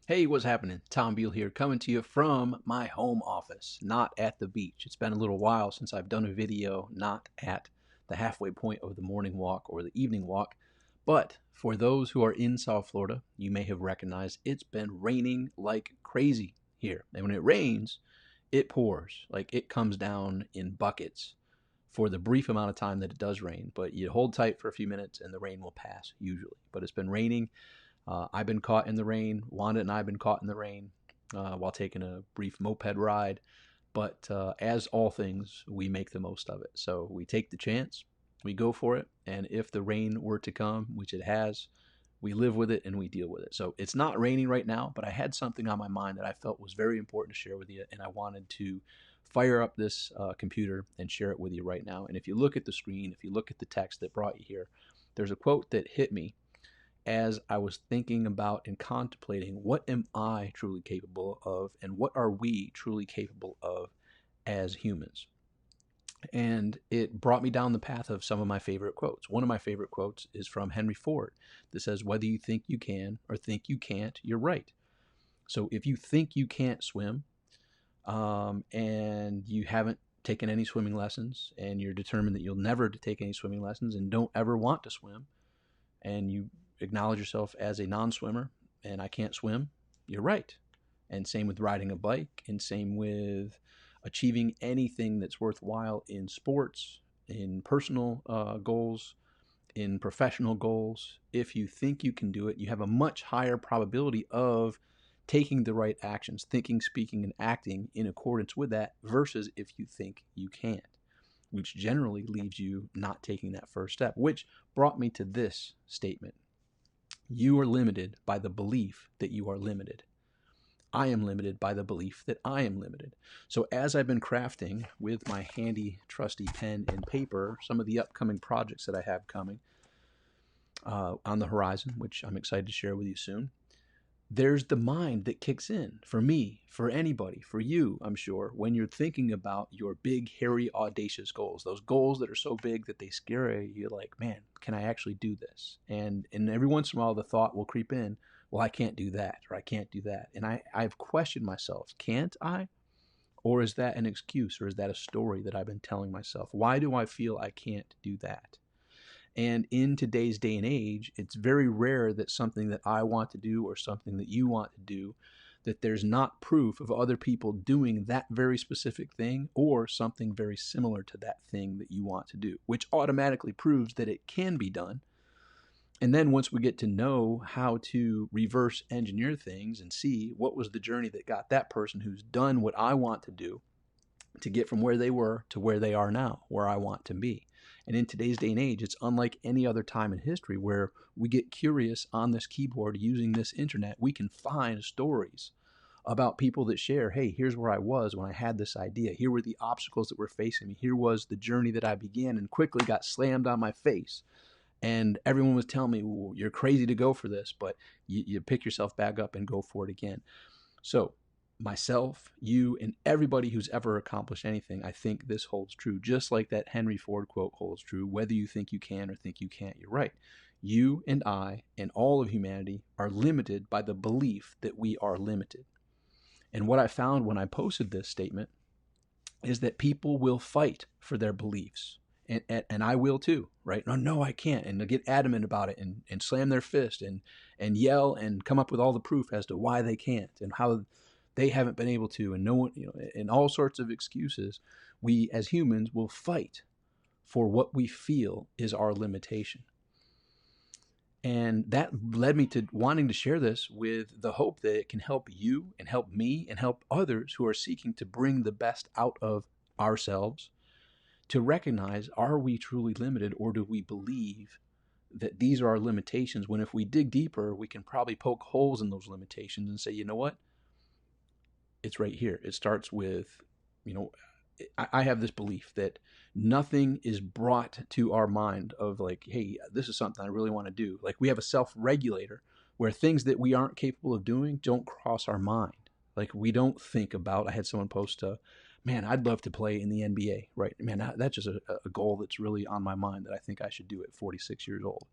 Hey, what's happening? Tom Beal here, coming to you from my home office, not at the beach. It's been a little while since I've done a video not at the halfway point of the morning walk or the evening walk. But for those who are in South Florida, you may have recognized it's been raining like crazy here. And when it rains, it pours. Like it comes down in buckets for the brief amount of time that it does rain. But you hold tight for a few minutes and the rain will pass usually. But it's been raining. I've been caught in the rain. Wanda and I have been caught in the rain while taking a brief moped ride. But as all things, we make the most of it. So we take the chance, we go for it. And if the rain were to come, which it has, we live with it and we deal with it. So it's not raining right now, but I had something on my mind that I felt was very important to share with you. And I wanted to fire up this computer and share it with you right now. And if you look at the screen, if you look at the text that brought you here, there's a quote that hit me as I was thinking about and contemplating what am I truly capable of and what are we truly capable of as humans. And it brought me down the path of some of my favorite quotes. One of my favorite quotes is from Henry Ford that says, whether you think you can or think you can't, you're right. So if you think you can't swim and you haven't taken any swimming lessons and you're determined that you'll never take any swimming lessons and don't ever want to swim, and you acknowledge yourself as a non-swimmer and I can't swim, you're right. And same with riding a bike, and same with achieving anything that's worthwhile in sports, in personal goals, in professional goals. If you think you can do it, you have a much higher probability of taking the right actions, thinking, speaking, and acting in accordance with that versus if you think you can't, which generally leaves you not taking that first step, which brought me to this statement. You are limited by the belief that you are limited. I am limited by the belief that I am limited. So as I've been crafting with my handy, trusty pen and paper, some of the upcoming projects that I have coming on the horizon, which I'm excited to share with you soon, there's the mind that kicks in for me, for anybody, for you, I'm sure, when you're thinking about your big, hairy, audacious goals, those goals that are so big that they scare you. You're like, man, can I actually do this? And every once in a while, the thought will creep in, well, I can't do that, or I can't do that. And I've questioned myself, can't I? Or is that an excuse, or is that a story that I've been telling myself? Why do I feel I can't do that? And in today's day and age, it's very rare that something that I want to do or something that you want to do, that there's not proof of other people doing that very specific thing or something very similar to that thing that you want to do, which automatically proves that it can be done. And then once we get to know how to reverse engineer things and see what was the journey that got that person who's done what I want to do to get from where they were to where they are now, where I want to be. And in today's day and age, it's unlike any other time in history where we get curious on this keyboard using this internet. We can find stories about people that share, hey, here's where I was when I had this idea. Here were the obstacles that were facing me. Here was the journey that I began and quickly got slammed on my face. And everyone was telling me, well, you're crazy to go for this, but you pick yourself back up and go for it again. So myself, you, and everybody who's ever accomplished anything, I think this holds true. Just like that Henry Ford quote holds true, whether you think you can or think you can't, you're right. You and I and all of humanity are limited by the belief that we are limited. And what I found when I posted this statement is that people will fight for their beliefs. And I will too, right? No, I can't. And they'll get adamant about it and slam their fist and yell and come up with all the proof as to why they can't and how they haven't been able to, and no one, and all sorts of excuses. We as humans will fight for what we feel is our limitation. And that led me to wanting to share this with the hope that it can help you and help me and help others who are seeking to bring the best out of ourselves, to recognize, are we truly limited, or do we believe that these are our limitations, when if we dig deeper, we can probably poke holes in those limitations and say, you know what? It's right here. It starts with, I have this belief that nothing is brought to our mind of like, hey, this is something I really want to do. Like we have a self-regulator where things that we aren't capable of doing don't cross our mind. Like we don't think about, I had someone post, man, I'd love to play in the NBA, right? Man, that's just a goal that's really on my mind that I think I should do at 46 years old.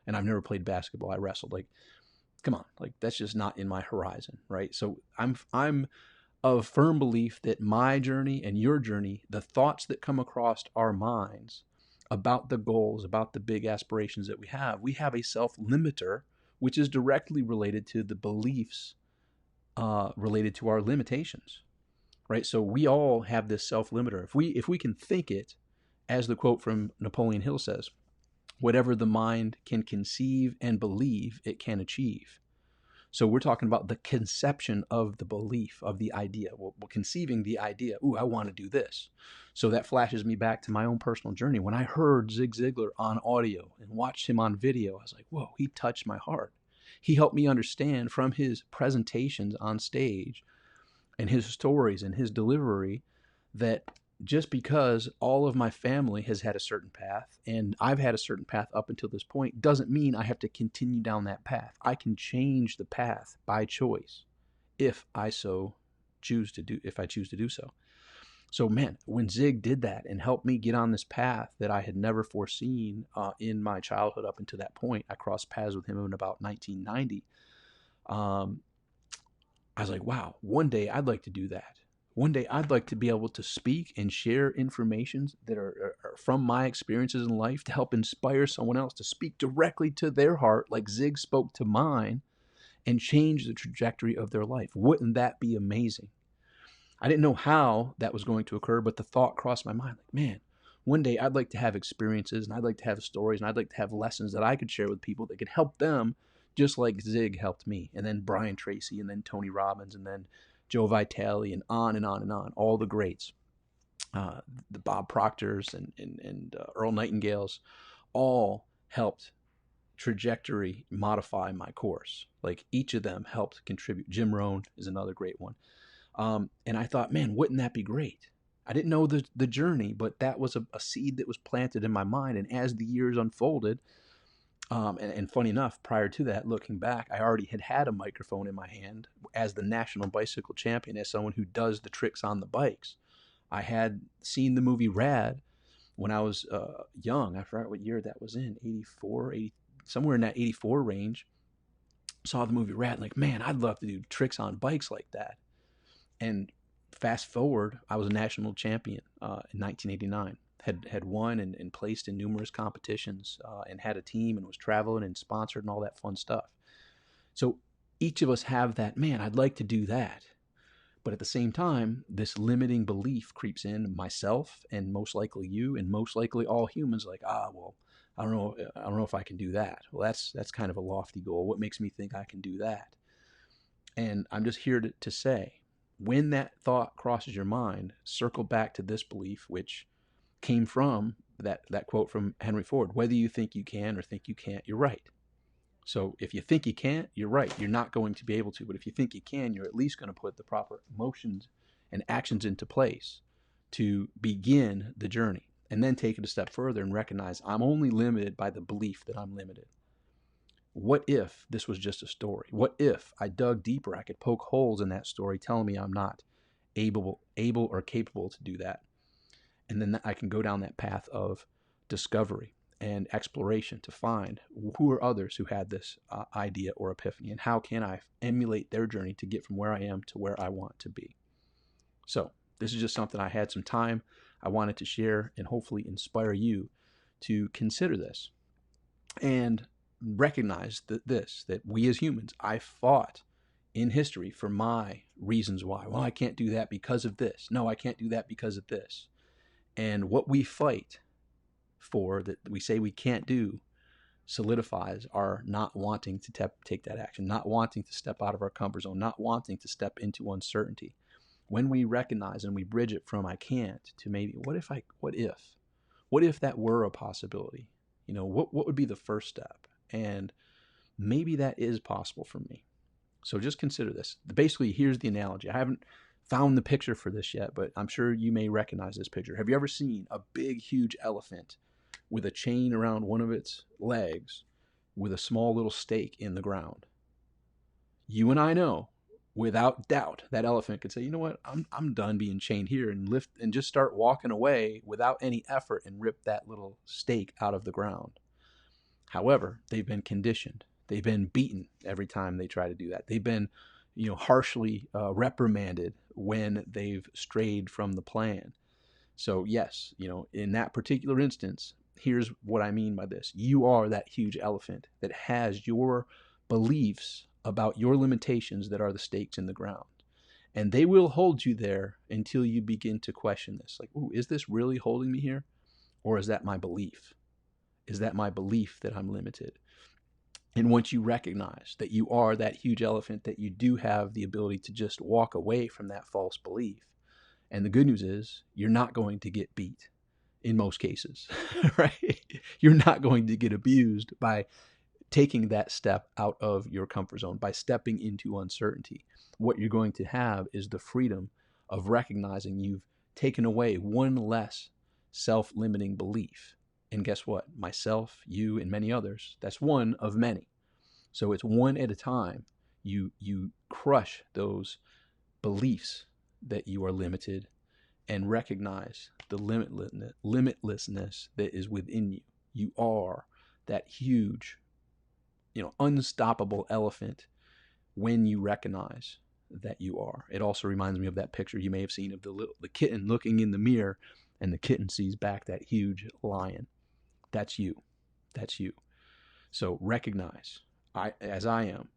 And I've never played basketball. I wrestled. Like Come on, like that's just not in my horizon, right? So I'm of firm belief that my journey and your journey, the thoughts that come across our minds about the goals, about the big aspirations that we have a self limiter, which is directly related to the beliefs related to our limitations, right? So we all have this self limiter. If we can think it, as the quote from Napoleon Hill says, whatever the mind can conceive and believe, it can achieve. So we're talking about the conception of the belief, of the idea. Well, conceiving the idea, ooh, I want to do this. So that flashes me back to my own personal journey. When I heard Zig Ziglar on audio and watched him on video, I was like, whoa, he touched my heart. He helped me understand from his presentations on stage and his stories and his delivery that just because all of my family has had a certain path and I've had a certain path up until this point doesn't mean I have to continue down that path. I can change the path by choice if I choose to do so. So man, when Zig did that and helped me get on this path that I had never foreseen in my childhood up until that point, I crossed paths with him in about 1990. I was like, wow, one day I'd like to do that. One day I'd like to be able to speak and share information that are from my experiences in life to help inspire someone else to speak directly to their heart like Zig spoke to mine and change the trajectory of their life. Wouldn't that be amazing? I didn't know how that was going to occur, but the thought crossed my mind like, man, one day I'd like to have experiences and I'd like to have stories and I'd like to have lessons that I could share with people that could help them just like Zig helped me. And then Brian Tracy and then Tony Robbins and then Joe Vitale and on and on and on. All the greats, the Bob Proctors and Earl Nightingales all helped trajectory modify my course. Like each of them helped contribute. Jim Rohn is another great one. And I thought, man, wouldn't that be great? I didn't know the journey, but that was a seed that was planted in my mind. And as the years unfolded, and funny enough, prior to that, looking back, I already had a microphone in my hand as the national bicycle champion, as someone who does the tricks on the bikes. I had seen the movie Rad when I was young. I forgot what year that was in, 84, 80, somewhere in that 84 range. Saw the movie Rad, like, man, I'd love to do tricks on bikes like that. And fast forward, I was a national champion in 1989. Had won and placed in numerous competitions and had a team and was traveling and sponsored and all that fun stuff. So each of us have that, man, I'd like to do that. But at the same time, this limiting belief creeps in myself and most likely you and most likely all humans like, well, I don't know if I can do that. Well, that's kind of a lofty goal. What makes me think I can do that? And I'm just here to say, when that thought crosses your mind, circle back to this belief, which came from that quote from Henry Ford. Whether you think you can or think you can't, you're right. So if you think you can't, you're right. You're not going to be able to. But if you think you can, you're at least going to put the proper emotions and actions into place to begin the journey. And then take it a step further and recognize I'm only limited by the belief that I'm limited. What if this was just a story? What if I dug deeper? I could poke holes in that story telling me I'm not able or capable to do that. And then I can go down that path of discovery and exploration to find who are others who had this idea or epiphany, and how can I emulate their journey to get from where I am to where I want to be. So this is just something I had some time I wanted to share and hopefully inspire you to consider this and recognize that we as humans, I fought in history for my reasons why. Well, I can't do that because of this. No, I can't do that because of this. And what we fight for that we say we can't do solidifies our not wanting to take that action, not wanting to step out of our comfort zone, not wanting to step into uncertainty. When we recognize and we bridge it from I can't to maybe what if that were a possibility? What would be the first step? And maybe that is possible for me. So just consider this. Basically, here's the analogy. I haven't found the picture for this yet, but I'm sure you may recognize this picture. Have you ever seen a big, huge elephant with a chain around one of its legs with a small little stake in the ground? You and I know, without doubt, that elephant could say, you know what, I'm done being chained here, and lift and just start walking away without any effort and rip that little stake out of the ground. However, they've been conditioned. They've been beaten every time they try to do that. They've been, harshly reprimanded when they've strayed from the plan. So yes, in that particular instance, here's what I mean by this. You are that huge elephant that has your beliefs about your limitations that are the stakes in the ground. And they will hold you there until you begin to question this. Like, ooh, is this really holding me here? Or is that my belief? Is that my belief that I'm limited? And once you recognize that you are that huge elephant, that you do have the ability to just walk away from that false belief. And the good news is you're not going to get beat in most cases, right? You're not going to get abused by taking that step out of your comfort zone, by stepping into uncertainty. What you're going to have is the freedom of recognizing you've taken away one less self-limiting belief. And guess what? Myself, you, and many others, that's one of many. So it's one at a time. You crush those beliefs that you are limited and recognize the limitlessness that is within you. You are that huge, unstoppable elephant when you recognize that you are. It also reminds me of that picture you may have seen of the kitten looking in the mirror, and the kitten sees back that huge lion. That's you. That's you. So recognize, as I am,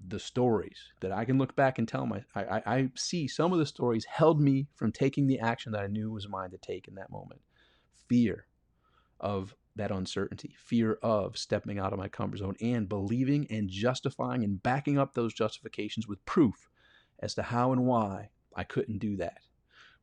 the stories that I can look back and tell I see some of the stories held me from taking the action that I knew was mine to take in that moment. Fear of that uncertainty, fear of stepping out of my comfort zone, and believing and justifying and backing up those justifications with proof as to how and why I couldn't do that.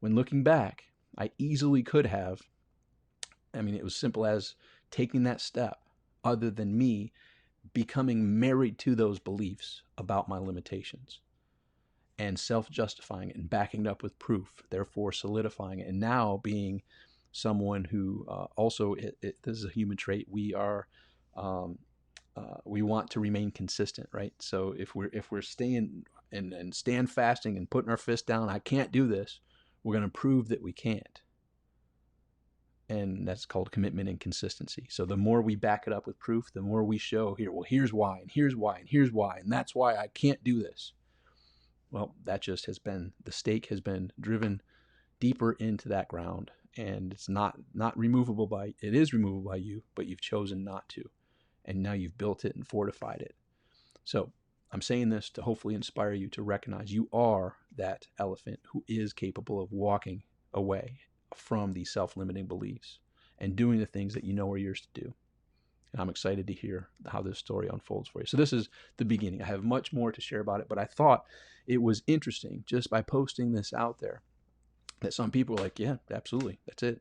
When looking back, I easily could have. It was simple as taking that step, other than me becoming married to those beliefs about my limitations and self-justifying it and backing it up with proof, therefore solidifying it, and now being someone who also, this is a human trait, we want to remain consistent, right? So if we're staying and stand fasting and putting our fist down, I can't do this, we're going to prove that we can't. And that's called commitment and consistency. So the more we back it up with proof, the more we show here, well, here's why, and here's why, and here's why, and that's why I can't do this. Well, that just has been, the stake has been driven deeper into that ground, and it's not removable by, it is removable by you, but you've chosen not to. And now you've built it and fortified it. So I'm saying this to hopefully inspire you to recognize you are that elephant who is capable of walking away from these self-limiting beliefs and doing the things that you know are yours to do. And I'm excited to hear how this story unfolds for you. So this is the beginning. I have much more to share about it, but I thought it was interesting just by posting this out there that some people are like, yeah, absolutely, that's it.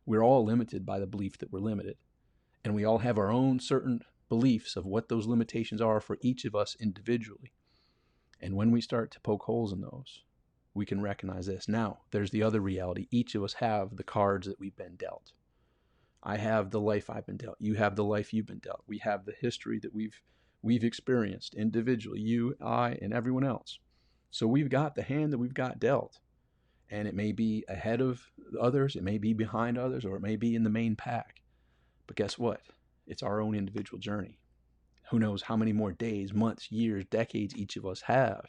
We're all limited by the belief that we're limited. And we all have our own certain beliefs of what those limitations are for each of us individually. And when we start to poke holes in those, we can recognize this. Now, there's the other reality. Each of us have the cards that we've been dealt. I have the life I've been dealt. You have the life you've been dealt. We have the history that we've experienced individually, you, I, and everyone else. So we've got the hand that we've got dealt. And it may be ahead of others, it may be behind others, or it may be in the main pack. But guess what? It's our own individual journey. Who knows how many more days, months, years, decades each of us have.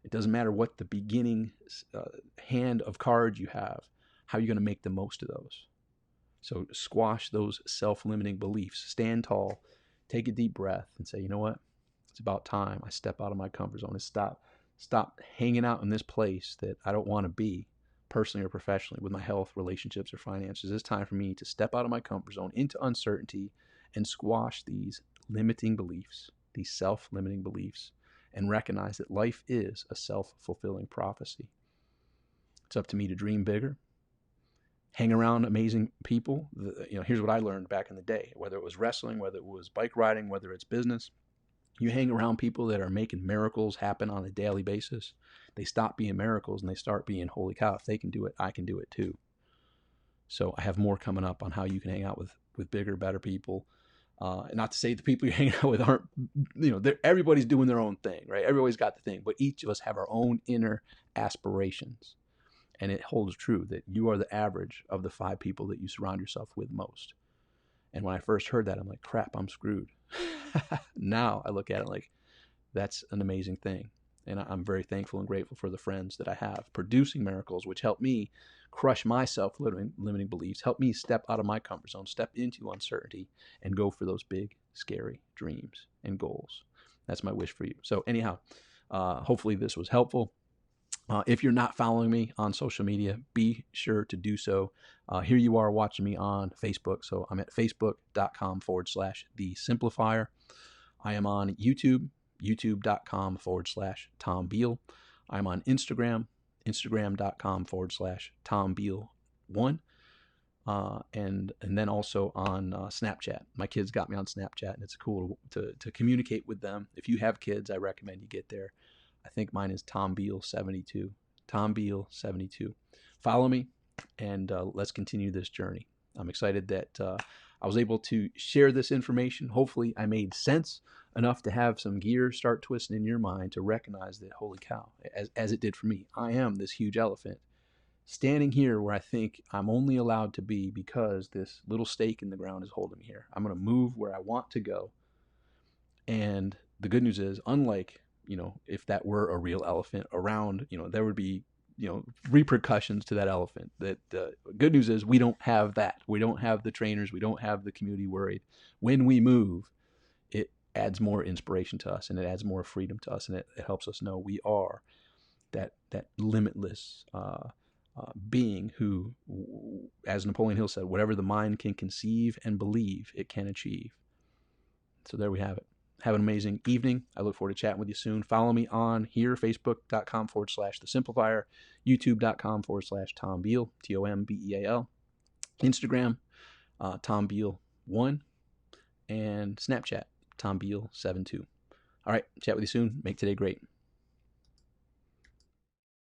It doesn't matter what the beginning hand of cards you have, how you're going to make the most of those. So squash those self-limiting beliefs. Stand tall, take a deep breath, and say, you know what? It's about time I step out of my comfort zone and stop hanging out in this place that I don't want to be, personally or professionally, with my health, relationships, or finances. It's time for me to step out of my comfort zone into uncertainty and squash these limiting beliefs, these self-limiting beliefs, and recognize that life is a self-fulfilling prophecy. It's up to me to dream bigger, hang around amazing people. Here's what I learned back in the day, whether it was wrestling, whether it was bike riding, whether it's business. You hang around people that are making miracles happen on a daily basis. They stop being miracles and they start being, holy cow, if they can do it, I can do it too. So I have more coming up on how you can hang out with bigger, better people. And not to say the people you're hanging out with aren't, everybody's doing their own thing, right? Everybody's got the thing, but each of us have our own inner aspirations. And it holds true that you are the average of the 5 people that you surround yourself with most. And when I first heard that, I'm like, crap, I'm screwed. Now I look at it like that's an amazing thing. And I'm very thankful and grateful for the friends that I have producing miracles, which help me crush my self-limiting beliefs, help me step out of my comfort zone, step into uncertainty, and go for those big, scary dreams and goals. That's my wish for you. So anyhow, hopefully this was helpful. If you're not following me on social media, be sure to do so. Here you are watching me on Facebook. So I'm at facebook.com/The Simplifier. I am on YouTube, youtube.com/Tom Beal. I'm on Instagram, instagram.com/Tom Beal1. And then also on Snapchat. My kids got me on Snapchat, and it's cool to communicate with them. If you have kids, I recommend you get there. I think mine is Tom Beal72. Tom Beal72. Follow me, and let's continue this journey. I'm excited that I was able to share this information. Hopefully, I made sense enough to have some gears start twisting in your mind to recognize that, holy cow, as it did for me, I am this huge elephant standing here where I think I'm only allowed to be because this little stake in the ground is holding me here. I'm going to move where I want to go. And the good news is, unlike, if that were a real elephant around, there would be, repercussions to that elephant. That good news is we don't have that. We don't have the trainers. We don't have the community worried. When we move, it adds more inspiration to us, and it adds more freedom to us, and it helps us know we are that limitless being who, as Napoleon Hill said, whatever the mind can conceive and believe, it can achieve. So there we have it. Have an amazing evening. I look forward to chatting with you soon. Follow me on here, facebook.com/The Simplifier, youtube.com/Tom Beal, TOMBEAL, Instagram, Tom Beal1, and Snapchat, Tom Beal72. All right, chat with you soon. Make today great.